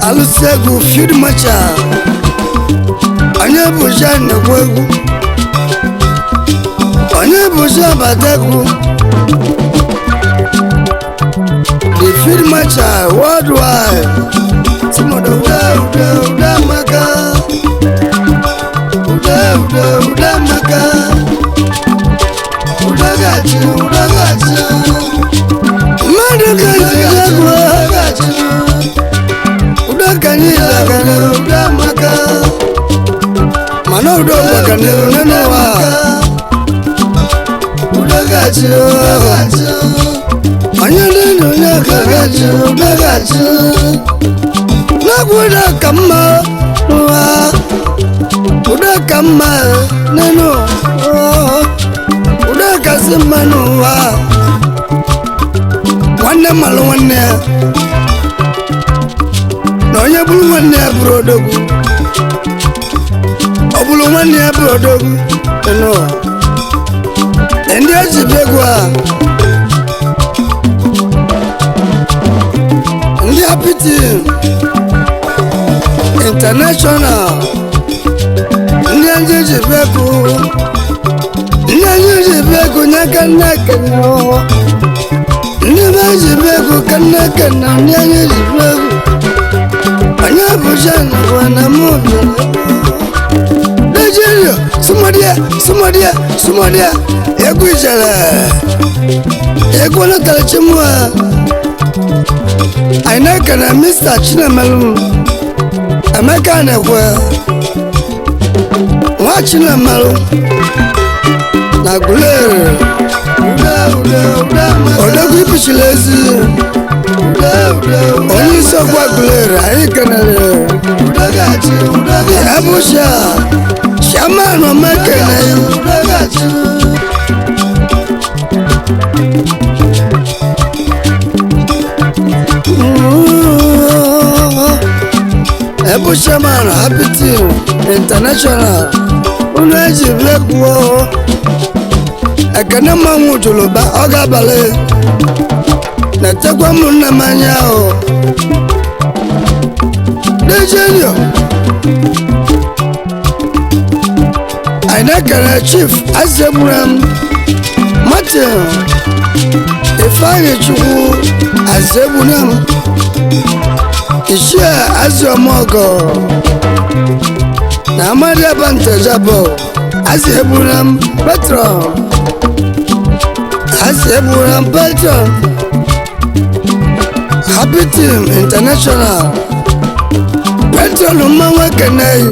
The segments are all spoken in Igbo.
Alusegu field macha onye buja nekwu egwu onye buja bateku the field macha worldwide timodo uda maka uda maka uda gachi madu gachi Kanila kana uda maka mana uda kanila neno wa uda gachi anya neno nyaka gachi uda gachi na kuda kama wa uda kama neno uda kasima no wa wanne malo wanne onye bulu nwanne ya buru odogwu ọ bụrụ nwanne ya buru odogwu ndị ejibe egwu a ndị apiti international ndị ejibe egwu nyaka nneke ndị ejibe egwu ka nneke na ndị ejibe egwu anya bujana wana mobi Nigeria sumadia egu ijala egu na talachimwa ainaka na Mr. Chinamalu amaka na kwa wa Chinamalu na gulere odagu ipushilezi onye sokwa gulere anyị kenere abusha shamano mekene abusha man happy team international unaji blekwo ekene manwu tuluba oga bale na tekwa munna manyao Nigeria anyị na-ekele Chief Azeburam Martin Ifeanyi Chukwu Azeburam Ichie Azeomogo na Amadi Abantejabo Azeburam Patron Azeburam Patron Happy Team International Patron Mmanwa Kenai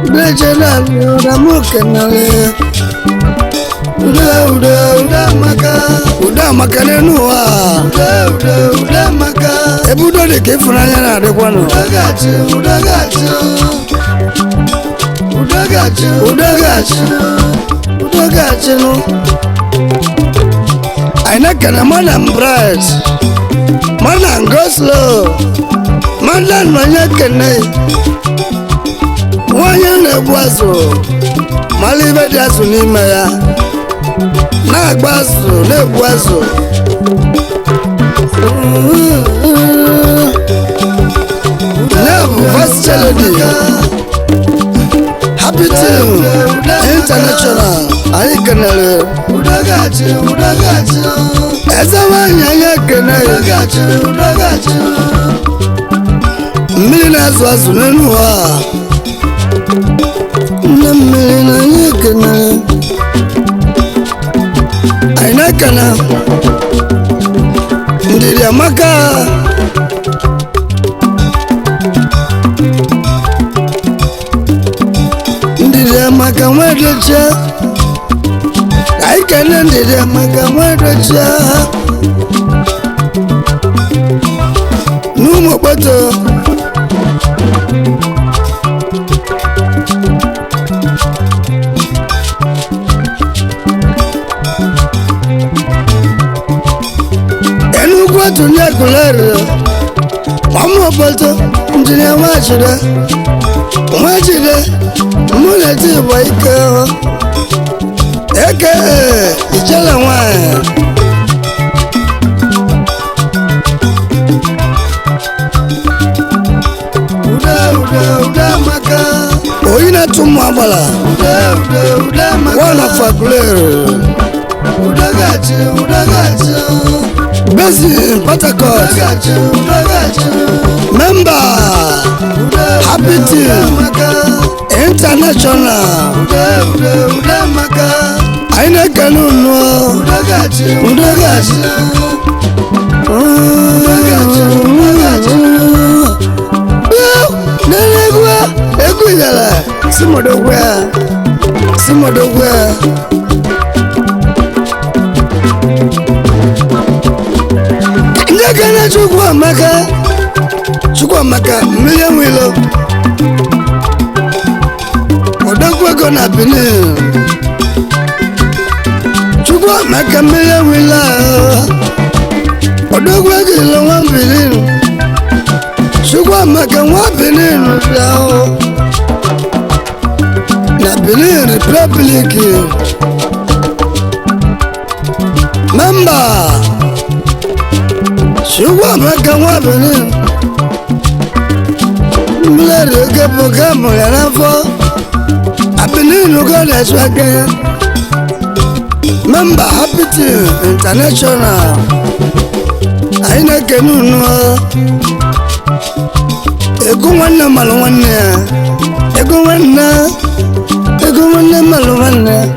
Bejela Ramu Kenale Uda maka nenuwa Uda maka Ebudo de kefuranya na adekwano Udagachi no Aina kana Madam Bright Madam Goslow Madam Manya Kenai Wanya na-egwazo Malibe dị azụ n'ime ya Na-agba azụ na-egwu azụ Na-ebu Vice Chalody Happy Team International Anyị kenere Eze nwanyị anyị kenere Mmiri na-azụ azụ n'elu ụwa Nne mmiri na anyị kenere Anyị na-ekene Ndidi Amaka Ndidi Amaka nwedocha Anyị kene Ndidi Amaka nwedocha N'ụmụ okpoto Tunye kulere Mamo bolto Njine Wachide Mune tibo ike Eke Ijele wanye Uda maka Oyina tumu abala Uda maka Wana fakulere Udagachi Based in Port Harcourt Member Happy Team International Aina Kanunwa Udagachi Nenegwa Egwidala Simodogwa Ndekana Chukwuamaka million wilo Odogwego na Benin Chukwuamaka million wilo Odogwego ilo wa Benin Chukwuamaka wa Benin na Benin Republic Member Chukwuamaka wa Benin Mlere kepoka moyanafo Benin ugole swage Member Happy Team International Aina kenunwa Ego wana maluwane Ego wana maluwane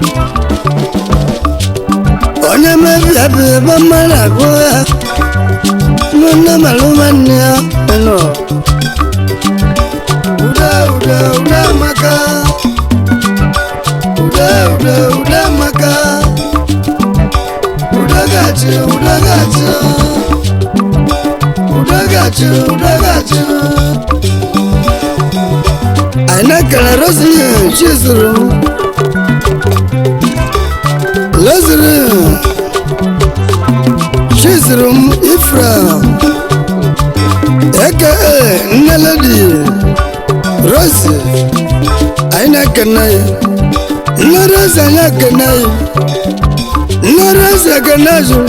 Onye mebi hapi bamara kwa Mwana maluwane Eno Uda maka Uda maka Udagachi Aina kala Rosie Chizuru Lazarus Chizuru Ifra Aka Naladi Rosie Aina kanai Naraza ya kanai Naraza kanazu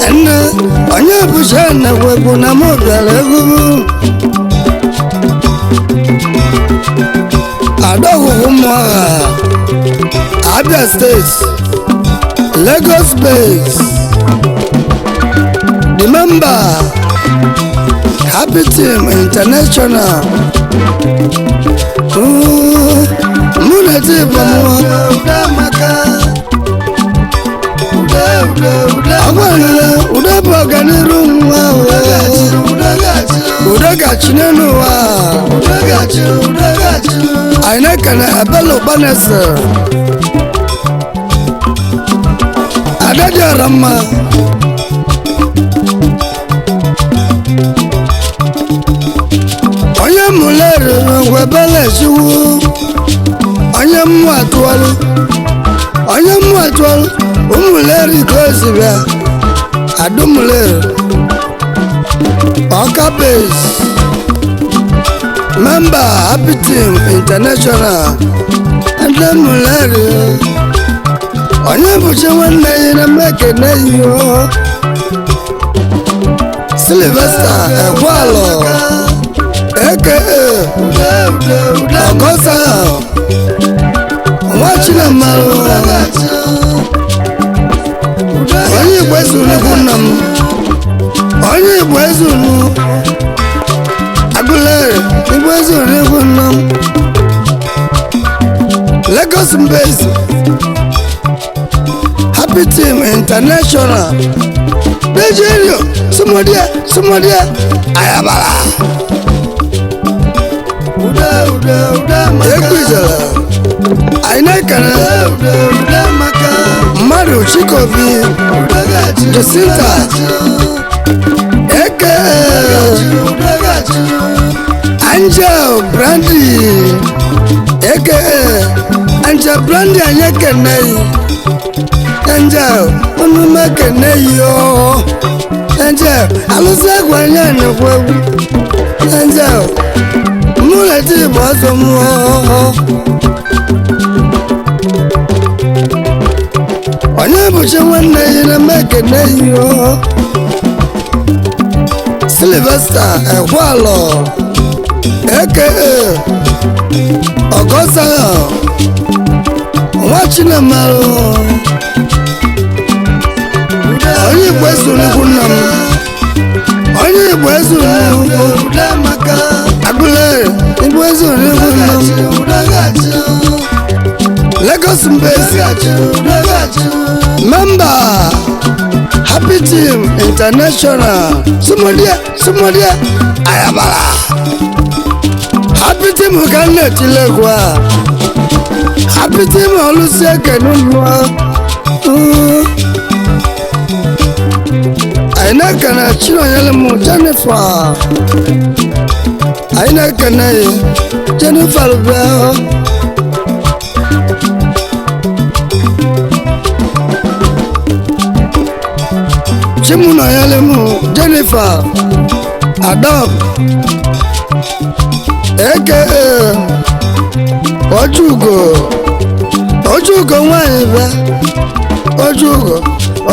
Ana Anya bushana wabuna moga legu Adogwu Umuagha, Abia State, Lagos Base. The member, Happy Team International. Munati Bamwa, Agwana, Udabaganiru, Udagachinua, Ainakana Abelo Banasa, Adaja Rama. Onye mulere webele shiwu, onye mu atwalu, umuleri kozibia, adumuleri, Oka Base, member Happy Team International, ande muleri, onye buche nwanne yina meke neyo, Sylvester Ekwalo. Ogosa Wachina Maru Onye Bwezunu Kunam Onye Bwezunu Agulere Bwezunu Kunam Lagos Base Happy Team International Nigeria Sumodia Ayabala Ekwizala Ainakana Mmadụ Chikobi Jacinta Eke Angel Brandy Eke Angel Brandy Anyekenei Angel Unumekenei yo Angel Alusegwa Nyanekwewu Angel Muleti Bosomu Onye buche nwanne yina mekene yo Sylvester Ekwalo Eke Ogosa Wachina Maru Onye Bwezunu Kunam Onye Bwezunu Agulere Bwezunu Kunam Lagos Base member Happy Team International Sumodia Ayabala Happy Team Uganda Tilegwa Happy Team Oluseke Nunwa Ainakana Chino Yelemu Jennifer Ainakana Jennifer Bell Chimuna Yelemu Jennifer Adam Eke Ojugo nwanyị ba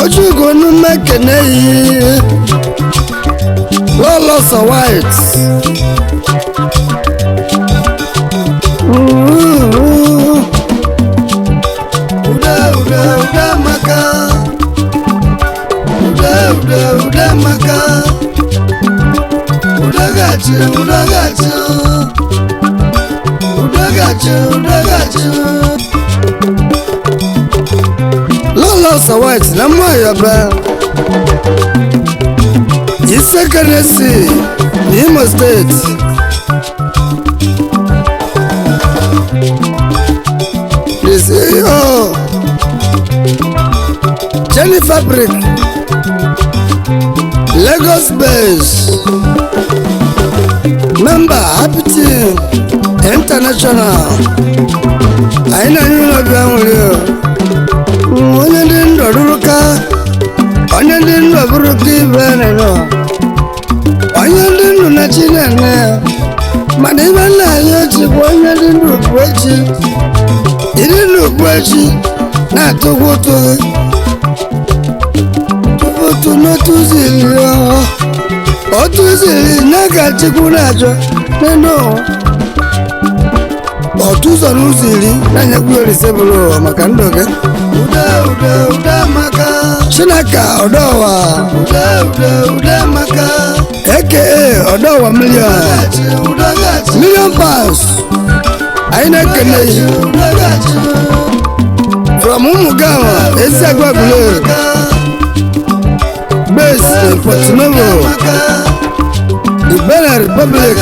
Ojugo numekene yi Lolosa White Uda maka Uda maka Udagachi Lolosa White na mwaya ba Isekanesi Imo State The CEO Jennifer Brick Lagos Base member Happy Team International Aina nyuna bianguliyo Onye ndi ndoduruka Onye ndi ndoduruka ibeneno Onye ndi nduna chinene Maniba na yochi Onye ndi ndukwechi Ili ndukwechi Na tukutu Tukutu no tuziliyo Otuzili Naka chikunacho Neno otu ụzọ n'ụzọ iri na-enyekwuru ise bụrụ maka ndụ gị Chinaka Odowa aka Odowa million pounds anyị na-ekene from Umugawa Eziagwagule base in Porto-Novo the Benin Republic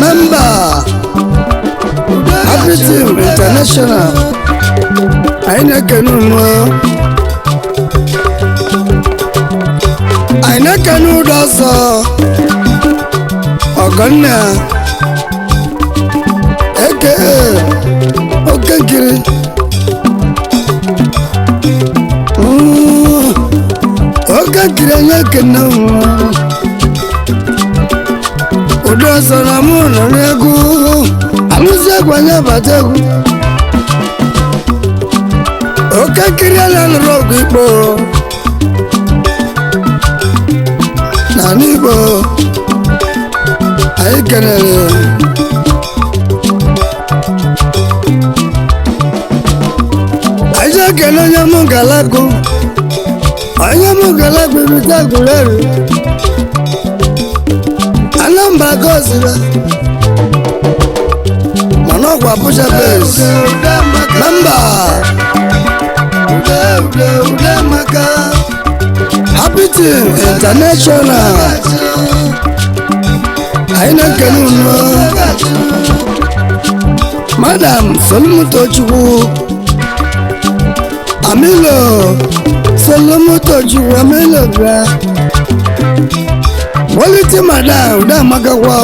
member Happy Team International anyị na-ekene unu anyị na-ekene ụdọ ọsọ Ọgọnna aka Okekiri Okekiri anyị ekene ụdọ ọsọ na mụ nọ n'egwu alụsị egwu anyị abata egwu Okekiri na-alụrụ ọgwụ ikpo n'ala Igbo anyị kenere anyị ekele onye mụ galagụ ibite Aguleri Anambra gọziri mana ọgwụ Abuja base memba Happy Team International anyị na-ekele unu Madam Solomutochukwu Amilo Solomutochukwu Amilo bịa Quality Madam udo amagakwa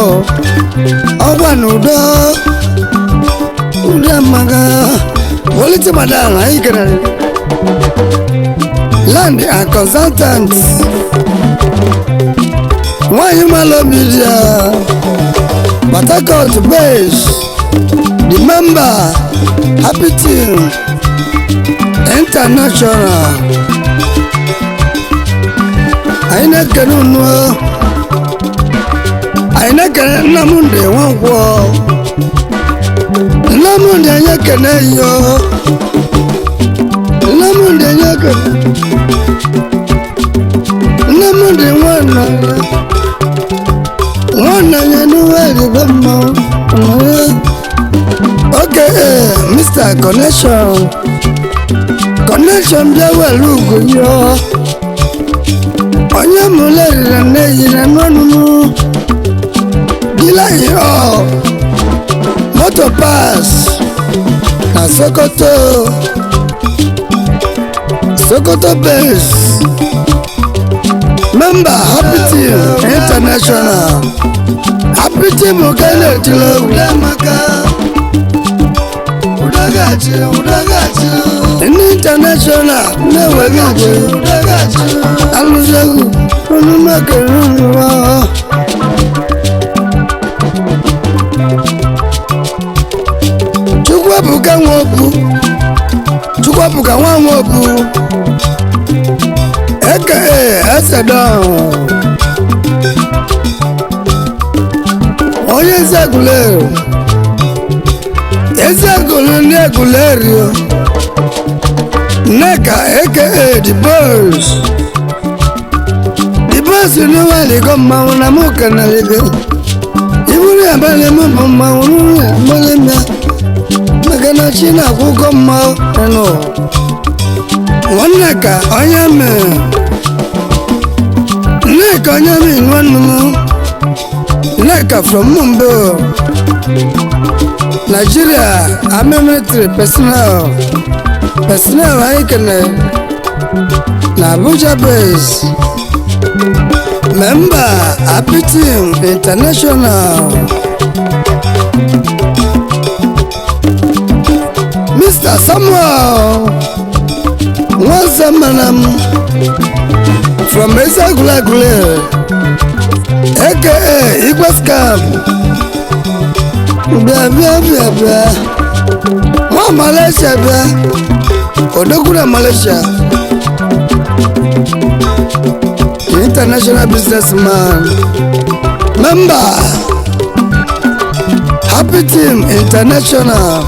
ọgwa na udo amaga Quality Madam anyị kenere Land and Consultants nwanyị malo media Port Harcourt base the member Happy Team International anyị na-ekene unu anyị na-ekene Nnamdi Nwankwọ Nnamdi anyị ekene yo Nnamdi anyị ekene Nnamdi nwanna ya n'uwe erigo mma okay Mr. Connection bịa welu ugo yo onye mụrụ eriri na-eyiri n'ọnụnụ dila ihe moto pass na Sokoto base member Happy Team International Happy Team okele tilo International na-ewere igwe alụzegwu onumekere ụwa Chukwuebuka Nwaokwu aka Esedon onye Ezeagulu ndị Aguleri Nneka aka The Boss n'ụwa dịgo mmanwụ na mụ kanaligo iburu ya bale mụ bụ mmanwụ n'ụwa mmanwụ maka na chi na-akwụkwọ mmanwụ Nneka onye mee Nneka onye mee nwanne m Nneka from Mumbo Nigeria military personnel anyị kene na Abuja base member Happy Team International Mr. Samuel Nwazamanam from Eziagwagule aka Igwe Scam bịa nwa Malaysia bịa odogwu na Malaysia international businessman member Happy Team International